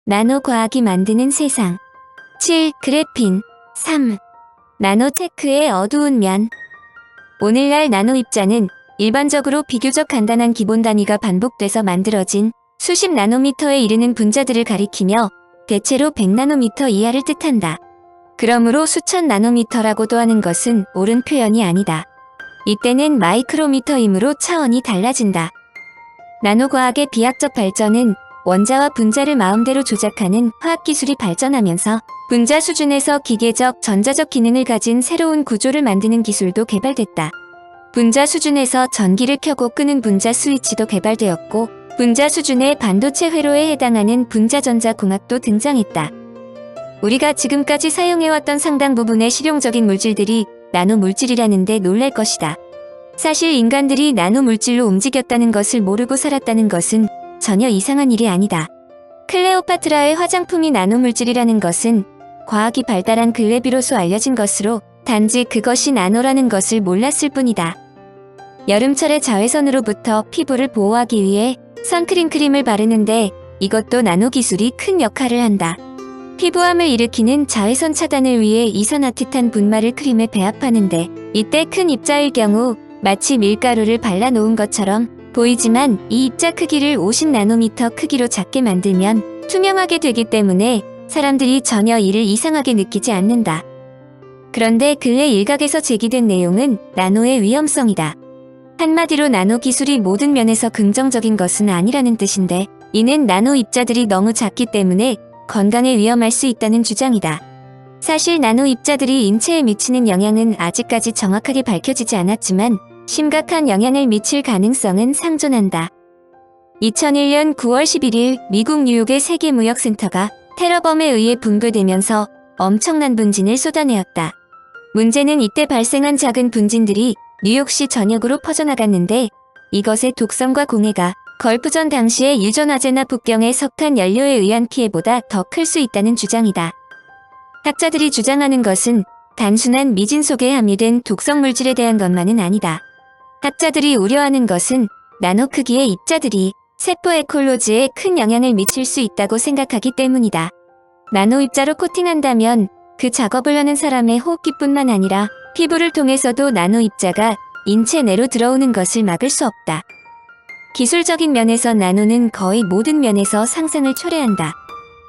나노 과학이 만드는 세상. 7. 그래핀. 3. 나노테크의 어두운 면. 오늘날 나노 입자는 일반적으로 비교적 간단한 기본 단위가 반복돼서 만들어진 수십 나노미터에 이르는 분자들을 가리키며 대체로 100나노미터 이하를 뜻한다. 그러므로 수천 나노미터라고도 하는 것은 옳은 표현이 아니다. 이때는 마이크로미터이므로 차원이 달라진다. 나노과학의 비약적 발전은 원자와 분자를 마음대로 조작하는 화학기술이 발전하면서 분자 수준에서 기계적, 전자적 기능을 가진 새로운 구조를 만드는 기술도 개발됐다. 분자 수준에서 전기를 켜고 끄는 분자 스위치도 개발되었고, 분자 수준의 반도체 회로에 해당하는 분자전자공학도 등장했다. 우리가 지금까지 사용해왔던 상당 부분의 실용적인 물질들이 나노물질이라는 데 놀랄 것이다. 사실 인간들이 나노물질로 움직였다는 것을 모르고 살았다는 것은 전혀 이상한 일이 아니다. 클레오파트라의 화장품이 나노물질이라는 것은 과학이 발달한 근래 비로소 알려진 것으로 단지 그것이 나노라는 것을 몰랐을 뿐이다. 여름철에 자외선으로부터 피부를 보호하기 위해 선크림 크림을 바르는데 이것도 나노기술이 큰 역할을 한다. 피부암을 일으키는 자외선 차단을 위해 이산화티탄 분말을 크림에 배합하는데 이때 큰 입자일 경우 마치 밀가루를 발라놓은 것처럼 보이지만 이 입자 크기를 50나노미터 크기로 작게 만들면 투명하게 되기 때문에 사람들이 전혀 이를 이상하게 느끼지 않는다. 그런데 근래 일각에서 제기된 내용은 나노의 위험성이다. 한마디로 나노 기술이 모든 면에서 긍정적인 것은 아니라는 뜻인데 이는 나노 입자들이 너무 작기 때문에 건강에 위험할 수 있다는 주장이다. 사실 나노 입자들이 인체에 미치는 영향은 아직까지 정확하게 밝혀지지 않았지만 심각한 영향을 미칠 가능성은 상존한다. 2001년 9월 11일 미국 뉴욕의 세계무역센터가 테러범에 의해 붕괴되면서 엄청난 분진을 쏟아내었다. 문제는 이때 발생한 작은 분진들이 뉴욕시 전역으로 퍼져나갔는데 이것의 독성과 공해가 걸프전 당시의 유전화재나 북경의 석탄 연료에 의한 피해보다 더 클 수 있다는 주장이다. 학자들이 주장하는 것은 단순한 미진 속에 함유된 독성 물질에 대한 것만은 아니다. 학자들이 우려하는 것은 나노 크기의 입자들이 세포 에콜로지에 큰 영향을 미칠 수 있다고 생각하기 때문이다. 나노 입자로 코팅한다면 그 작업을 하는 사람의 호흡기뿐만 아니라 피부를 통해서도 나노 입자가 인체 내로 들어오는 것을 막을 수 없다. 기술적인 면에서 나노는 거의 모든 면에서 상상을 초래한다.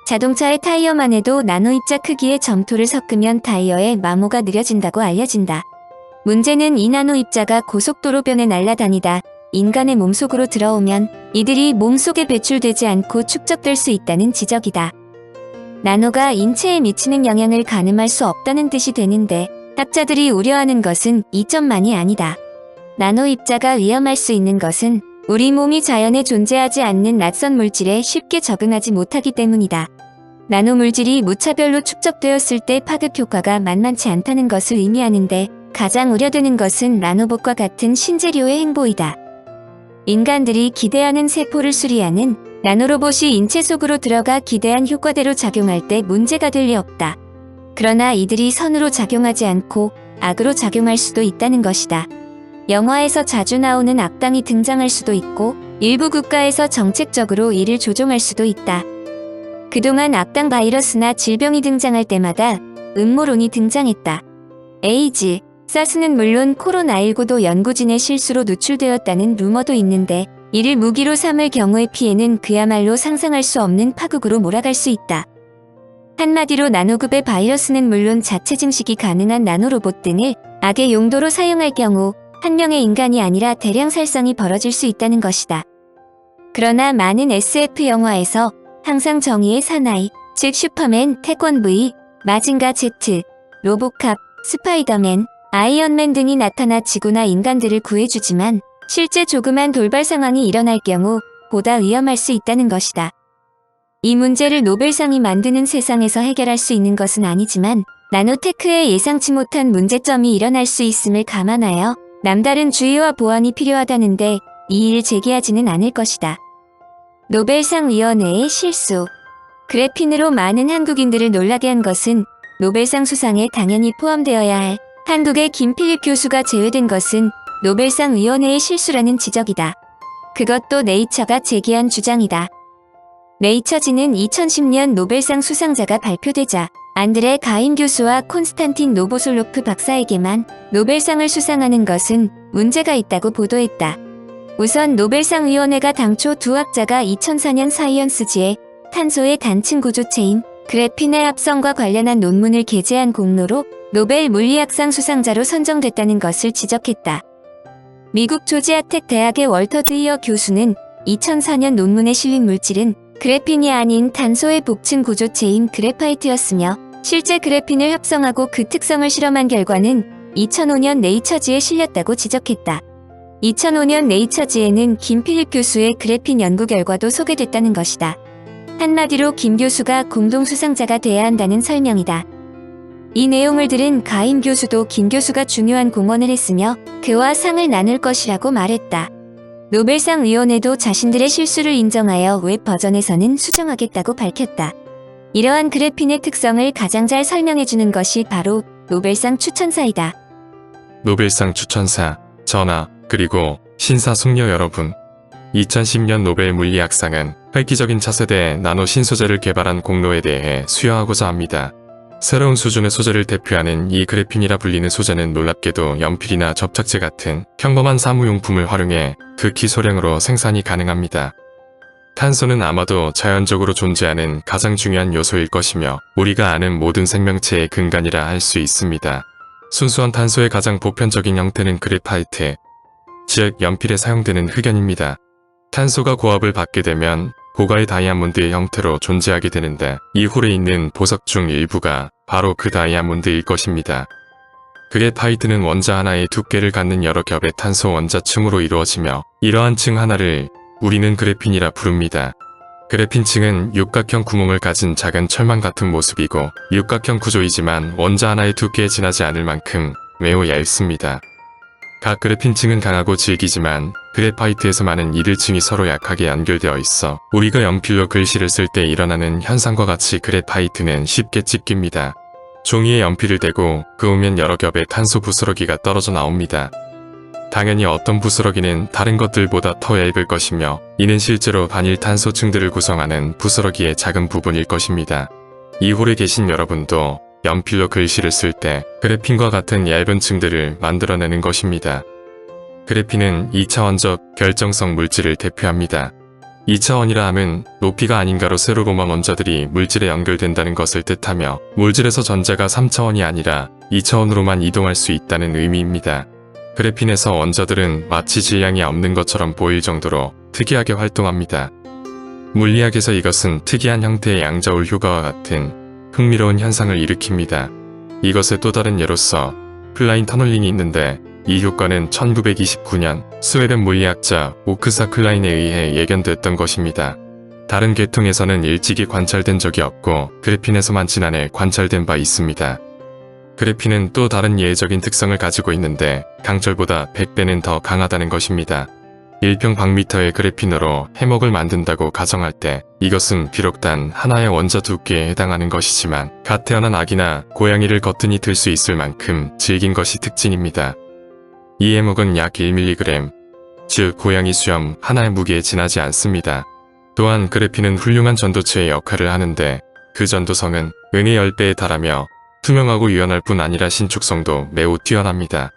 자동차의 타이어만 해도 나노 입자 크기의 점토를 섞으면 타이어의 마모가 느려진다고 알려진다. 문제는 이 나노 입자가 고속도로변에 날아다니다 인간의 몸속으로 들어오면 이들이 몸속에 배출되지 않고 축적될 수 있다는 지적이다. 나노가 인체에 미치는 영향을 가늠할 수 없다는 뜻이 되는데 학자들이 우려하는 것은 이 점만이 아니다. 나노 입자가 위험할 수 있는 것은 우리 몸이 자연에 존재하지 않는 낯선 물질에 쉽게 적응하지 못하기 때문이다. 나노 물질이 무차별로 축적되었을 때 파급 효과가 만만치 않다는 것을 의미하는데 가장 우려되는 것은 나노봇과 같은 신재료의 행보이다. 인간들이 기대하는 세포를 수리하는 나노로봇이 인체 속으로 들어가 기대한 효과대로 작용할 때 문제가 될 리 없다. 그러나 이들이 선으로 작용하지 않고 악으로 작용할 수도 있다는 것이다. 영화에서 자주 나오는 악당이 등장할 수도 있고 일부 국가에서 정책적으로 이를 조종할 수도 있다. 그동안 악당 바이러스나 질병이 등장할 때마다 음모론이 등장했다. 에이즈, 사스는 물론 코로나19도 연구진의 실수로 누출되었다는 루머도 있는데 이를 무기로 삼을 경우의 피해는 그야말로 상상할 수 없는 파국으로 몰아갈 수 있다. 한마디로 나노급의 바이러스는 물론 자체 증식이 가능한 나노로봇 등을 악의 용도로 사용할 경우 한 명의 인간이 아니라 대량 살상이 벌어질 수 있다는 것이다. 그러나 많은 SF 영화에서 항상 정의의 사나이, 즉 슈퍼맨, 태권 V, 마징가 Z, 로보캅, 스파이더맨, 아이언맨 등이 나타나 지구나 인간들을 구해주지만 실제 조그만 돌발 상황이 일어날 경우 보다 위험할 수 있다는 것이다. 이 문제를 노벨상이 만드는 세상에서 해결할 수 있는 것은 아니지만 나노테크의 예상치 못한 문제점이 일어날 수 있음을 감안하여 남다른 주의와 보완이 필요하다는데 이의를 제기하지는 않을 것이다. 노벨상 위원회의 실수. 그래핀으로 많은 한국인들을 놀라게 한 것은 노벨상 수상에 당연히 포함되어야 할 한국의 김필립 교수가 제외된 것은 노벨상 위원회의 실수라는 지적이다. 그것도 네이처가 제기한 주장이다. 네이처지는 2010년 노벨상 수상자가 발표되자 안드레 가임 교수와 콘스탄틴 노보솔로프 박사에게만 노벨상을 수상하는 것은 문제가 있다고 보도했다. 우선 노벨상위원회가 당초 두 학자가 2004년 사이언스지에 탄소의 단층 구조체인 그래핀의 합성과 관련한 논문을 게재한 공로로 노벨 물리학상 수상자로 선정됐다는 것을 지적했다. 미국 조지아텍 대학의 월터 드이어 교수는 2004년 논문에 실린 물질은 그래핀이 아닌 탄소의 복층 구조체인 그래파이트였으며 실제 그래핀을 합성하고 그 특성을 실험한 결과는 2005년 네이처지에 실렸다고 지적했다. 2005년 네이처지에는 김필립 교수의 그래핀 연구 결과도 소개됐다는 것이다. 한마디로 김 교수가 공동 수상자가 돼야 한다는 설명이다. 이 내용을 들은 가임 교수도 김 교수가 중요한 공헌을 했으며 그와 상을 나눌 것이라고 말했다. 노벨상 위원회도 자신들의 실수를 인정하여 웹 버전에서는 수정하겠다고 밝혔다. 이러한 그래핀의 특성을 가장 잘 설명해주는 것이 바로 노벨상 추천사이다. 노벨상 추천사, 전하, 그리고 신사숙녀 여러분. 2010년 노벨 물리학상은 획기적인 차세대 나노 신소재를 개발한 공로에 대해 수여하고자 합니다. 새로운 수준의 소재를 대표하는 이 그래핀이라 불리는 소재는 놀랍게도 연필이나 접착제 같은 평범한 사무용품을 활용해 극히 소량으로 생산이 가능합니다. 탄소는 아마도 자연적으로 존재하는 가장 중요한 요소일 것이며 우리가 아는 모든 생명체의 근간이라 할 수 있습니다. 순수한 탄소의 가장 보편적인 형태는 그래파이트, 즉 연필에 사용되는 흑연입니다. 탄소가 고압을 받게 되면 고가의 다이아몬드의 형태로 존재하게 되는데 이 홀에 있는 보석 중 일부가 바로 그 다이아몬드일 것입니다. 그래파이트는 원자 하나의 두께를 갖는 여러 겹의 탄소 원자층으로 이루어지며 이러한 층 하나를 우리는 그래핀이라 부릅니다. 그래핀층은 육각형 구멍을 가진 작은 철망 같은 모습이고 육각형 구조이지만 원자 하나의 두께에 지나지 않을 만큼 매우 얇습니다. 각 그래핀층은 강하고 질기지만 그래파이트에서 많은 이들층이 서로 약하게 연결되어 있어 우리가 연필로 글씨를 쓸 때 일어나는 현상과 같이 그래파이트는 쉽게 찢깁니다. 종이에 연필을 대고 그으면 여러 겹의 탄소 부스러기가 떨어져 나옵니다. 당연히 어떤 부스러기는 다른 것들보다 더 얇을 것이며 이는 실제로 반일탄소층들을 구성하는 부스러기의 작은 부분일 것입니다. 이 홀에 계신 여러분도 연필로 글씨를 쓸 때 그래핀과 같은 얇은 층들을 만들어내는 것입니다. 그래핀은 2차원적 결정성 물질을 대표합니다. 2차원이라 함은 높이가 아닌가로 세로로만 원자들이 물질에 연결된다는 것을 뜻하며 물질에서 전자가 3차원이 아니라 2차원으로만 이동할 수 있다는 의미입니다. 그래핀에서 원자들은 마치 질량이 없는 것처럼 보일 정도로 특이하게 활동합니다. 물리학에서 이것은 특이한 형태의 양자올 효과와 같은 흥미로운 현상을 일으킵니다. 이것의 또 다른 예로서 클라인 터널링이 있는데 이 효과는 1929년 스웨덴 물리학자 오크사 클라인에 의해 예견됐던 것입니다. 다른 계통에서는 일찍이 관찰된 적이 없고 그래핀에서만 지난해 관찰된 바 있습니다. 그래핀은 또 다른 예외적인 특성을 가지고 있는데 강철보다 100배는 더 강하다는 것입니다. 1평방미터의 그래핀으로 해먹을 만든다고 가정할 때 이것은 비록 단 하나의 원자 두께에 해당하는 것이지만 갓 태어난 아기나 고양이를 거뜬히 들 수 있을 만큼 질긴 것이 특징입니다. 이 해먹은 약 1mg, 즉 고양이 수염 하나의 무게에 지나지 않습니다. 또한 그래핀은 훌륭한 전도체의 역할을 하는데 그 전도성은 은의 10배에 달하며 투명하고 유연할 뿐 아니라 신축성도 매우 뛰어납니다.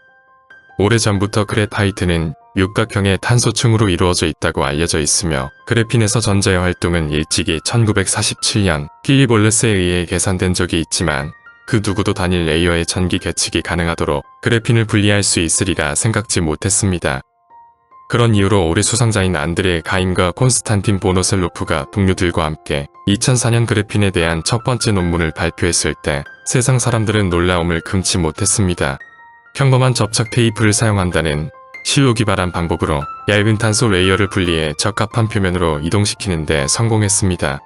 오래전부터 그래파이트는 육각형의 탄소층으로 이루어져 있다고 알려져 있으며 그래핀에서 전자의 활동은 일찍이 1947년 필립 월레스에 의해 계산된 적이 있지만 그 누구도 단일 레이어의 전기 계측이 가능하도록 그래핀을 분리할 수 있으리라 생각지 못했습니다. 그런 이유로 올해 수상자인 안드레 가임과 콘스탄틴 보노셀로프가 동료들과 함께 2004년 그래핀에 대한 첫 번째 논문을 발표했을 때 세상 사람들은 놀라움을 금치 못했습니다. 평범한 접착 테이프를 사용한다는 실로 기발한 방법으로 얇은 탄소 레이어를 분리해 적합한 표면으로 이동시키는 데 성공했습니다.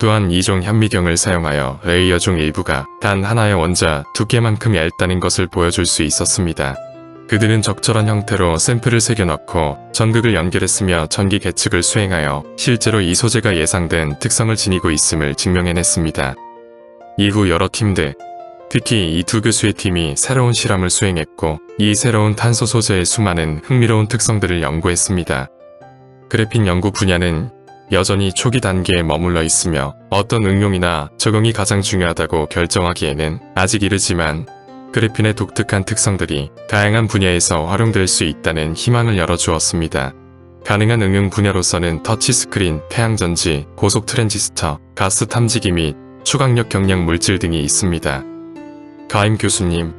또한 이종 현미경을 사용하여 레이어 중 일부가 단 하나의 원자 두께만큼 얇다는 것을 보여줄 수 있었습니다. 그들은 적절한 형태로 샘플을 새겨넣고 전극을 연결했으며 전기 계측을 수행하여 실제로 이 소재가 예상된 특성을 지니고 있음을 증명해냈습니다. 이후 여러 팀들, 특히 이 두 교수의 팀이 새로운 실험을 수행했고 이 새로운 탄소 소재의 수많은 흥미로운 특성들을 연구했습니다. 그래핀 연구 분야는 여전히 초기 단계에 머물러 있으며 어떤 응용이나 적용이 가장 중요하다고 결정하기에는 아직 이르지만 그래핀의 독특한 특성들이 다양한 분야에서 활용될 수 있다는 희망을 열어주었습니다. 가능한 응용 분야로서는 터치스크린, 태양전지, 고속 트랜지스터, 가스 탐지기 및 초강력 경량 물질 등이 있습니다. 가임 교수님,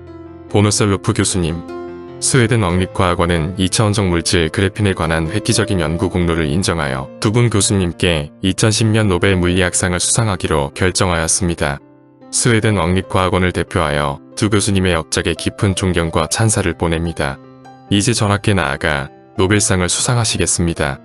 보누셀로프 교수님, 스웨덴 왕립과학원은 2차원적 물질 그래핀에 관한 획기적인 연구 공로를 인정하여 두 분 교수님께 2010년 노벨 물리학상을 수상하기로 결정하였습니다. 스웨덴 왕립과학원을 대표하여 두 교수님의 역작에 깊은 존경과 찬사를 보냅니다. 이제 전하께 나아가 노벨상을 수상하시겠습니다.